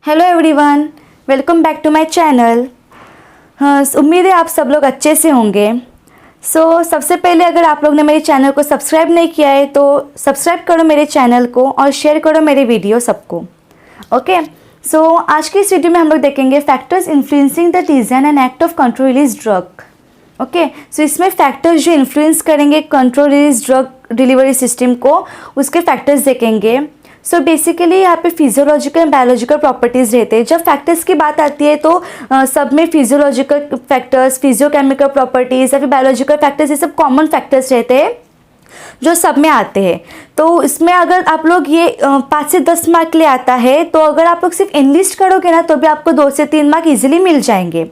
Hello everyone, welcome back to my channel. उम्मीद है आप सब लोग अच्छे से होंगे। सबसे पहले अगर आप लोग ने मेरे चैनल को सब्सक्राइब नहीं किया है तो सब्सक्राइब करो मेरे चैनल को और शेयर करो मेरे वीडियो सबको। ओके, आज की इस वीडियो में हम लोग देखेंगे factors influencing the design and act of control release drug. Okay, इसमें फैक्टर्स जो इन्फ्लुएंस करेंगे control release drug delivery system को, उसके फैक्टर्स देखेंगे। बेसिकली यहाँ पे फिजियोलॉजिकल एंड बायोलॉजिकल प्रॉपर्टीज़ रहते हैं। जब फैक्टर्स की बात आती है तो सब में फिजियोलॉजिकल फैक्टर्स, फिजियोकेमिकल प्रॉपर्टीज़ या फिर बायोलॉजिकल फैक्टर्स, ये सब कॉमन फैक्टर्स रहते हैं जो सब में आते हैं। तो इसमें अगर आप लोग ये 5 से 10 मार्क के लिए आता है, तो अगर आप लोग सिर्फ इनलिस्ट करोगे ना तो भी आपको 2 से 3 मार्क इजीली मिल जाएंगे।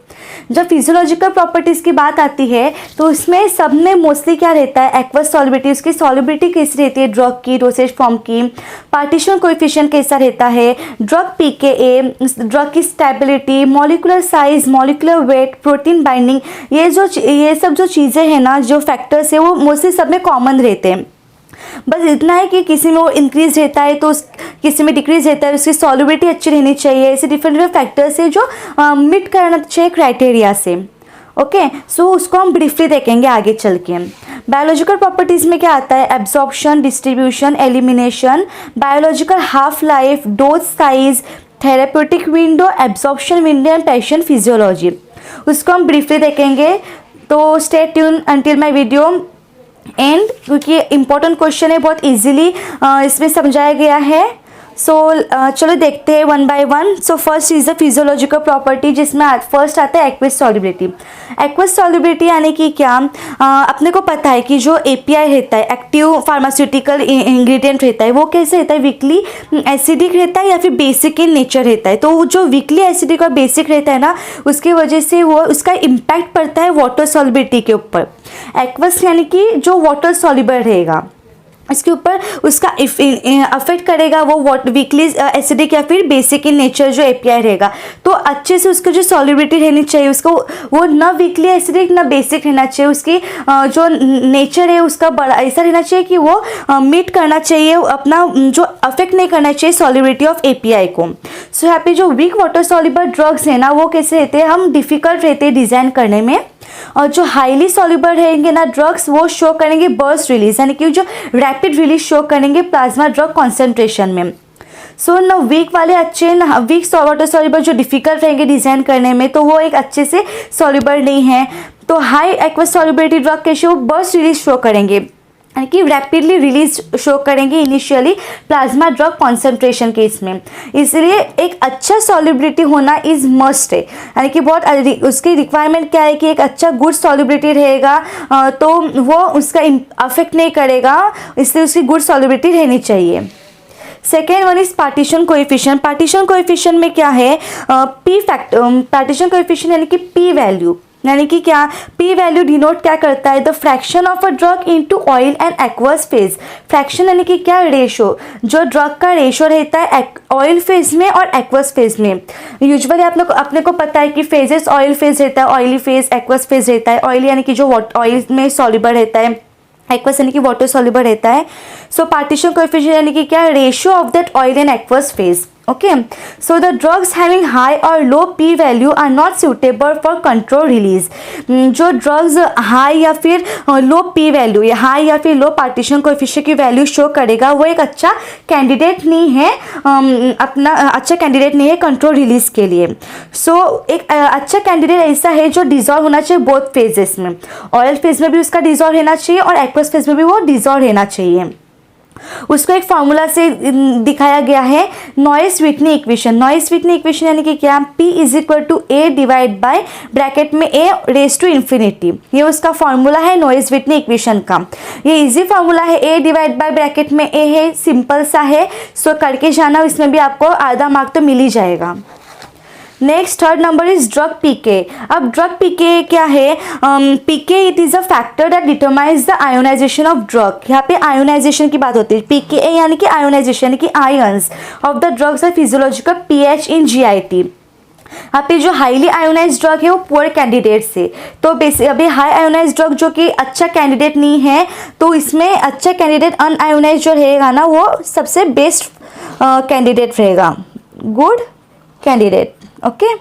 जब फिजियोलॉजिकल प्रॉपर्टीज़ की बात आती है तो इसमें सब में मोस्टली क्या रहता है, एक्वस सॉल्युबिलिटी, उसकी सॉल्युबिलिटी कैसी रहती है, ड्रग की डोसेज फॉर्म की, पार्टीशन कोएफिशिएंट कैसा रहता है, ड्रग पीकेए, ड्रग की stability, molecular size, molecular weight, protein binding, ये सब जो चीज़ें हैं ना, जो फैक्टर्स है वो मोस्टली सब में कॉमन रहते हैं। बस इतना है कि किसी में वो इंक्रीज रहता है तो किसी में डिक्रीज रहता है, उसकी सॉल्युबिलिटी अच्छी रहनी चाहिए। ऐसे डिफरेंट डिफरेंट फैक्टर्स है जो मीट करना चाहिए क्राइटेरिया से। ओके, उसको हम ब्रीफली देखेंगे आगे चल के। बायोलॉजिकल प्रॉपर्टीज़ में क्या आता है, absorption, distribution, elimination, biological half life, dose size, therapeutic window, absorption window and patient physiology, उसको हम ब्रीफली देखेंगे। तो stay tune until my video and, क्योंकि इंपॉर्टेंट क्वेश्चन है, बहुत इजीली इसमें समझाया गया है। चलो देखते हैं one by one. First is the physiological property, जिसमें फर्स्ट आता है एक्वस सॉल्युबिलिटी। एक्वस सॉल्युबिलिटी यानी कि क्या, अपने को पता है कि जो एपीआई रहता है, एक्टिव फार्मास्यूटिकल इंग्रेडिएंट रहता है, वो कैसे रहता है, वीकली एसिडिक रहता है या फिर बेसिक इन नेचर रहता है। तो जो वीकली एसिडिक और बेसिक रहता है ना, उसकी वजह से वो उसका इम्पैक्ट पड़ता है वाटर सॉल्युबिलिटी के ऊपर। एक्वस यानी कि जो वाटर सॉल्युबल रहेगा, इसके ऊपर उसका अफेक्ट करेगा वो वीकली एसिडिक या फिर बेसिक इन नेचर जो एपीआई रहेगा। तो अच्छे से उसका जो सॉल्युबिलिटी रहनी चाहिए, उसको वो ना वीकली एसिडिक ना बेसिक रहना चाहिए, उसकी जो नेचर है उसका बड़ा ऐसा रहना चाहिए कि वो मीट करना चाहिए, अपना जो अफेक्ट नहीं करना चाहिए सॉल्युबिलिटी ऑफ एपीआई को। यहाँ पे जो वीक वाटर सॉल्युबल ड्रग्स है ना, वो कैसे रहते हैं, हम डिफ़िकल्ट रहते हैं डिज़ाइन करने में। और जो हाईली सॉल्युबल रहेंगे ना ड्रग्स, वो शो करेंगे बर्स्ट रिलीज, यानी कि जो रैपिड रिलीज शो करेंगे प्लाज्मा ड्रग कॉन्सेंट्रेशन में। ना वीक वाले अच्छे, ना वीक वाटर सॉल्युबल जो डिफिकल्ट रहेंगे डिज़ाइन करने में, तो वो एक अच्छे से सॉल्युबल नहीं है। तो हाई एक्वस सॉल्युबिलिटी ड्रग कैसे वो बर्स्ट रिलीज शो करेंगे, यानी कि रैपिडली रिलीज शो करेंगे initially plasma drug concentration case में। इसलिए एक अच्छा सॉल्युबिलिटी होना इज मस्ट है, यानी कि बहुत उसकी रिक्वायरमेंट क्या है कि एक अच्छा गुड सॉल्युबिलिटी रहेगा तो वो उसका अफेक्ट नहीं करेगा, इसलिए उसकी गुड सॉल्युबिलिटी रहनी चाहिए। Second one is partition coefficient. Partition coefficient में क्या है, पी फैक्टर, पार्टीशन कोएफिशिएंट यानी कि पी वैल्यू, यानी कि क्या, पी वैल्यू डिनोट क्या करता है, the fraction of a drug into oil and aqueous phase. Fraction यानी कि क्या, रेशो, जो ड्रग का रेशो रहता है ऑयल फेज में और एक्वस फेज में। यूजुअली आप लोग अपने को पता है कि फेजेस, ऑयल फेज रहता है, ऑयली फेज, एक्वस फेज रहता है। ऑयली यानी कि जो ऑयल में सॉल्युबल रहता है, एक्वस यानी कि वाटर सॉल्युबल रहता है। पार्टीशन कोएफिशिएंट यानी कि क्या, ratio of that oil and aqueous phase. Okay, so the drugs having high or low p value are not suitable for control release. जो drugs high या फिर low p value या high या फिर low partition coefficient की value show करेगा, वो एक अच्छा कैंडिडेट नहीं है, अपना अच्छा कैंडिडेट नहीं है कंट्रोल रिलीज के लिए। एक अच्छा कैंडिडेट ऐसा है जो डिजॉल्व होना चाहिए बोथ फेजेस में, ऑयल फेज में भी उसका डिजॉल्व रहना चाहिए और एक्वस फेज में भी वो डिजॉल्व रहना चाहिए। उसको एक फार्मूला से दिखाया गया है, Noyes Whitney equation. Noyes Whitney equation यानी कि क्या, P is equal to A divide by bracket में ए रेज टू इन्फिनिटी, ये उसका फार्मूला है नॉइस व्हिटनी इक्वेशन का। ये इजी फार्मूला है, ए डिवाइड बाय ब्रैकेट में ए है, सिंपल सा है, करके जाना, इसमें भी आपको आधा मार्क तो मिल ही जाएगा। Next third number is drug PK. अब ड्रग पीके क्या है, PK it is a factor that determines the ionization of drug. यहाँ पे आयोनाइजेशन की बात होती है, पीके यानी कि आयोनाइजेशन यानी कि ions of the drugs are physiological pH in GIT. यहाँ पे जो हाईली आयोनाइज ड्रग है वो पुअर कैंडिडेट से, तो अभी हाई आयोनाइज ड्रग जो कि अच्छा कैंडिडेट नहीं है, तो इसमें अच्छा कैंडिडेट अनआयोनाइज जो रहेगा ना, वो सबसे बेस्ट कैंडिडेट रहेगा। Good, candidate. Okay.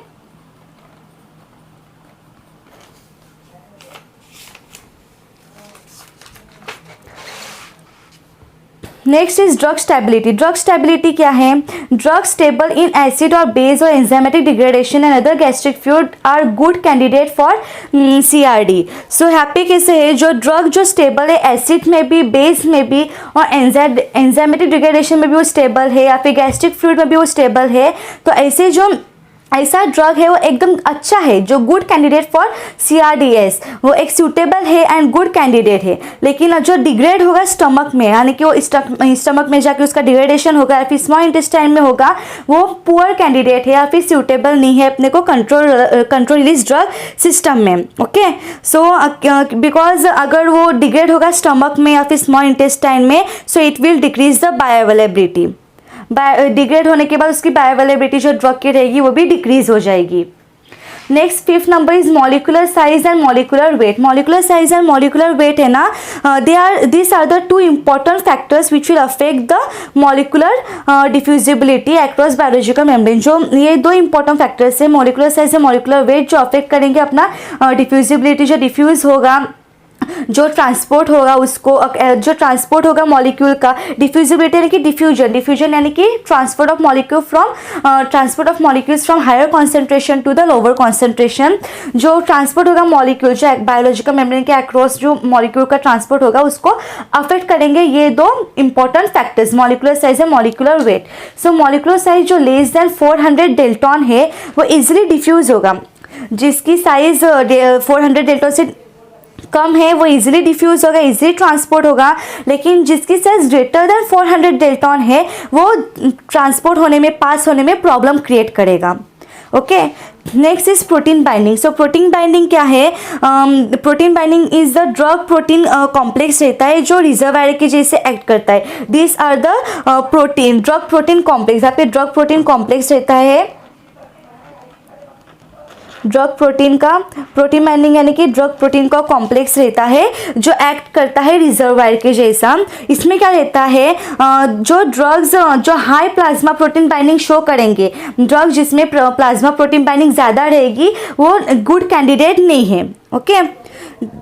Next is drug stability. Drug stability क्या है? ड्रग स्टेबल इन एसिड और बेस और enzymatic degradation and other gastric fluid are good candidate for CRD. So यहाँ पे कैसे है, जो ड्रग जो स्टेबल है एसिड में भी, बेस में भी और एंजाइमेटिक डिग्रेडेशन में भी वो स्टेबल है, या फिर गैस्ट्रिक फ्लूइड में भी वो स्टेबल है, तो ऐसे जो ऐसा ड्रग है वो एकदम अच्छा है, जो गुड कैंडिडेट फॉर CRDS, वो एक सूटेबल है एंड गुड कैंडिडेट है. लेकिन जो डिग्रेड होगा स्टमक में, यानी कि वो स्टमक में जाके उसका डिग्रेडेशन होगा या फिर स्मॉल इंटेस्टाइन में होगा, वो पुअर कैंडिडेट है या फिर सूटेबल नहीं है अपने को कंट्रोल रिलीज ड्रग सिस्टम में. ओके. सो बिकॉज अगर वो डिग्रेड होगा स्टमक में या फिर स्मॉल इंटेस्टाइन में, so it will decrease the bioavailability. Degrade होने के बाद उसकी बायोअवेलेबिलिटी जो ड्रग की रहेगी वो भी डिक्रीज हो जाएगी. Next 5th number is molecular size and molecular weight. Molecular size and molecular weight है ना, this are the 2 important factors which will affect the molecular diffusibility across biological membrane. जो ये 2 इंपॉर्टेंट फैक्टर्स है, molecular size और molecular weight, जो affect करेंगे अपना diffusibility, जो डिफ्यूज होगा, जो ट्रांसपोर्ट होगा उसको, जो ट्रांसपोर्ट होगा मॉलिक्यूल का, डिफ्यूजिबिलिटी यानी कि डिफ्यूजन यानी कि transport of molecules from higher concentration to the lower concentration. जो ट्रांसपोर्ट होगा मॉलिक्यूल, जो बायोलॉजिकल मेम्ब्रेन के अक्रॉस जो मॉलिक्यूल का ट्रांसपोर्ट होगा उसको अफेक्ट करेंगे ये 2 important factors, molecular size and molecular weight. So molecular size जो लेस देन 400 डेल्टॉन है वो इजिली डिफ्यूज होगा. जिसकी साइज 400 डेल्टॉन से कम है वो इजीली डिफ्यूज होगा, इजीली ट्रांसपोर्ट होगा. लेकिन जिसकी साइज ग्रेटर देन 400 डेल्टॉन है वो ट्रांसपोर्ट होने में, पास होने में प्रॉब्लम क्रिएट करेगा. Okay. Next is protein binding. So protein binding क्या है? Protein binding is the drug protein complex रहता है जो रिजर्वायर के जैसे एक्ट करता है. This are the drug protein complex. यहाँ पे ड्रग प्रोटीन कॉम्प्लेक्स रहता है, ड्रग प्रोटीन का प्रोटीन बाइंडिंग यानी कि ड्रग प्रोटीन का कॉम्प्लेक्स रहता है जो एक्ट करता है रिजर्वायर के जैसा. इसमें क्या रहता है, जो ड्रग्स जो high plasma protein binding show करेंगे, ड्रग जिसमें प्लाज्मा प्रोटीन बाइंडिंग ज़्यादा रहेगी वो गुड कैंडिडेट नहीं है. Okay.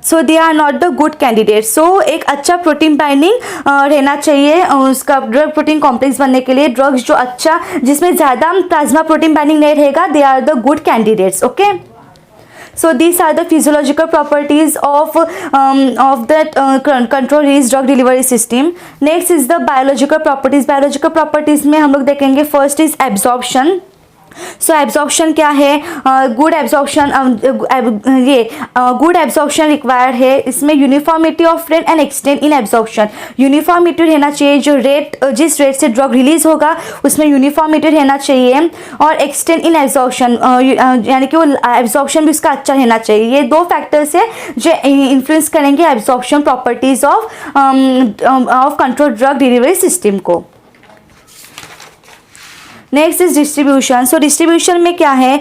So they are not the good candidate. सो एक अच्छा प्रोटीन बाइंडिंग रहना चाहिए उसका ड्रग प्रोटीन कॉम्प्लेक्स बनने के लिए. ड्रग्स जो अच्छा जिसमें ज़्यादा प्लाज्मा प्रोटीन बाइंडिंग नहीं रहेगा, they are the good candidates. Okay. So these are the physiological properties of that control release drug delivery system. Next is the biological properties. Biological properties में हम लोग देखेंगे, first is absorption. So absorption क्या है? Good absorption, ये good absorption required है. इसमें uniformity of rate and extent in absorption. Uniformity रहना चाहिए, जो रेट जिस रेट से ड्रग रिलीज होगा उसमें यूनिफॉर्मिटी रहना चाहिए. और एक्सटेंट इन एब्जॉर्प्शन यानी कि वो एब्जॉर्प्शन भी उसका अच्छा रहना चाहिए. ये 2 फैक्टर्स है जो इन्फ्लुएंस करेंगे absorption properties of control drug delivery system को. Next is distribution. So distribution में क्या है?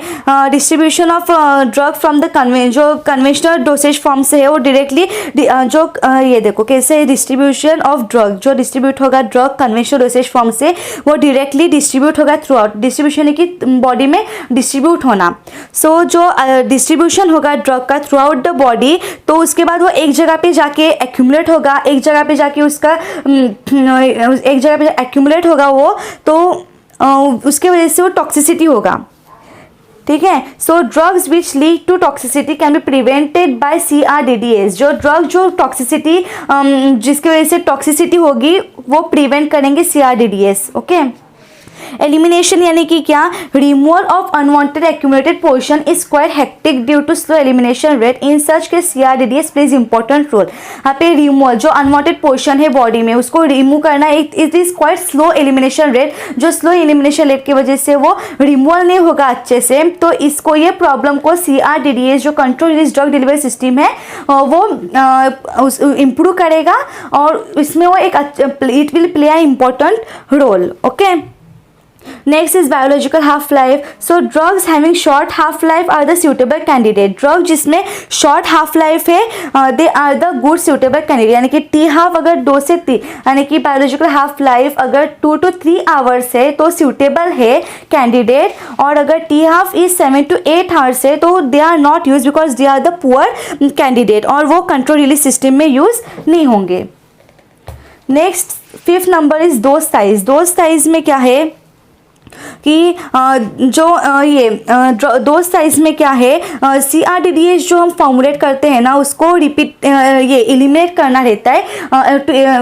Distribution of drug from the जो कन्वेंशनल डोसेज फॉर्म से है वो डायरेक्टली जो ये देखो कैसे डिस्ट्रीब्यूशन ऑफ ड्रग, जो डिस्ट्रीब्यूट होगा ड्रग कन्वेंशनल डोसेज फॉर्म से वो डायरेक्टली डिस्ट्रीब्यूट होगा थ्रू आउट. डिस्ट्रीब्यूशन की बॉडी में डिस्ट्रीब्यूट होना. सो जो डिस्ट्रीब्यूशन होगा ड्रग का थ्रू आउट द बॉडी, तो उसके बाद वो एक जगह पे जाके एक्यूमुलेट होगा, एक जगह पे जाके उसका एक जगह पे एक्यूमुलेट होगा वो, तो उसके वजह से वो टॉक्सिसिटी होगा. ठीक है. So drugs which lead to toxicity can be prevented by CRDDS. जो ड्रग जो टॉक्सिसिटी जिसकी वजह से टॉक्सिसिटी होगी वो प्रिवेंट करेंगे CRDDS. ओके. एलिमिनेशन यानी कि क्या? Removal of unwanted accumulated portion is quite hectic due to slow elimination rate. In such के CRDDS प्लेज इंपॉर्टेंट रोल. यहाँ पे रिमूवल जो अनवांटेड पोर्शन है बॉडी में उसको रिमूव करना, it is quite slow elimination rate. जो स्लो एलिमिनेशन रेट की वजह से वो रिमूवल नहीं होगा अच्छे से, तो इसको ये प्रॉब्लम को CRDDS जो control release drug delivery system है वो इम्प्रूव करेगा और इसमें वो एक it will play a important role. Okay. Next is biological half life. So drugs having short half life are the suitable candidate. Drug जिसमें शॉर्ट हाफ लाइफ है they are the good suitable candidate. यानी कि T half अगर 2 से 3 यानी कि biological half life अगर 2 to 3 hours है तो सुटेबल है कैंडिडेट. और अगर T half is 7 to 8 hours है तो they are not use because they are the poor candidate और वो कंट्रोल रिलीज सिस्टम में यूज नहीं होंगे. Next 5th number is dose size. Dose size में क्या है कि जो ये डोज साइज में क्या है, CRDDS जो हम फॉर्मुलेट करते हैं ना उसको रिपीट ये एलिमिनेट करना रहता है.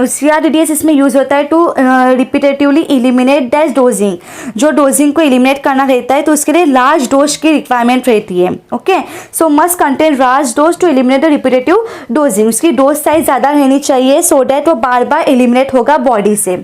CRDDS इसमें यूज़ होता है to repetitively eliminate that dosing. जो डोजिंग को एलिमिनेट करना रहता है तो उसके लिए लार्ज डोज की रिक्वायरमेंट रहती है. Okay, so must contain large dose to eliminate the repetitive dosing. उसकी डोज साइज ज़्यादा रहनी चाहिए सो डैट वो बार बार एलिमिनेट होगा बॉडी से.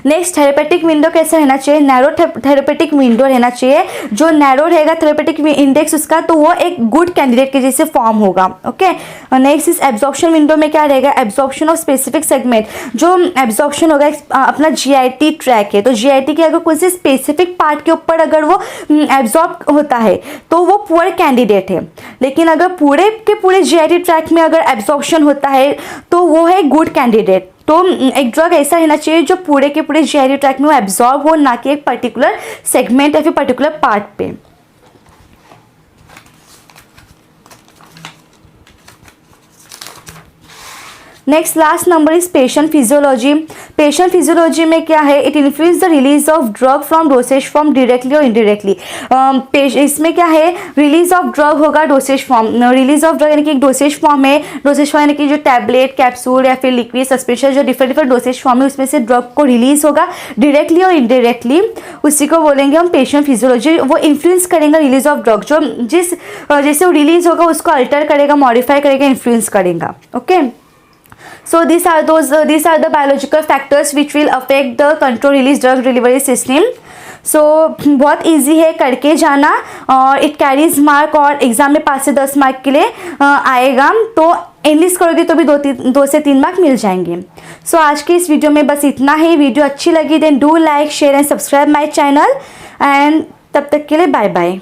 नेक्स्ट थेरेपेटिक विंडो कैसा रहना चाहिए, नैरो थेरेपेटिक विंडो रहना चाहिए. जो नैरो रहेगा थेरेपेटिक इंडेक्स उसका तो वो एक गुड कैंडिडेट के जैसे फॉर्म होगा. ओके, नेक्स्ट इस एब्जॉर्प्शन विंडो में क्या रहेगा, एब्जॉर्प्शन ऑफ स्पेसिफिक सेगमेंट. जो एब्जॉर्प्शन होगा अपना GIT ट्रैक है तो GIT के अगर किसी स्पेसिफिक पार्ट के ऊपर अगर वो एब्जॉर्ब होता है तो वो पुअर कैंडिडेट है. लेकिन अगर पूरे के पूरे GIT ट्रैक में अगर एब्जॉर्प्शन होता है तो वो है गुड कैंडिडेट. तो एक ड्रग ऐसा रहना चाहिए जो पूरे के पूरे GIT ट्रैक में वो एब्जॉर्ब हो, ना कि एक पर्टिकुलर सेगमेंट या फिर पर्टिकुलर पार्ट पे. Next last number is patient physiology. Patient physiology में क्या है, it influence the release of drug from dosage form directly और इनडायरेक्टली. इसमें क्या है, रिलीज ऑफ ड्रग होगा dosage form. Release of drug यानी कि एक डोसेज फॉर्म है. डोसेज फॉर्म यानी कि जो टैबलेट, कैप्सूल या फिर लिक्विड सस्पेंशन जो डिफरेंट डिफरेंट डोसेज फॉर्म है उसमें से ड्रग को रिलीज होगा डायरेक्टली और इनडायरेक्टली. उसी को बोलेंगे हम पेशेंट फिजियोलॉजी. वो इन्फ्लुएंस करेगा रिलीज ऑफ ड्रग. जो जैसे वो रिलीज होगा उसको अल्टर करेगा, मॉडिफाई करेगा, इन्फ्लुएंस करेगा. Okay, so these are the biological factors which will affect the control release drug delivery system. so बहुत इजी है करके जाना और इट कैरीज मार्क और एग्जाम में 5 से 10 मार्क के लिए आएगा. तो एनालिस करोगे तो भी 2 से 3 मार्क मिल जाएंगे. सो आज की इस वीडियो में बस इतना ही. वीडियो अच्छी लगी then do like share and subscribe my channel and तब तक के लिए बाय बाय.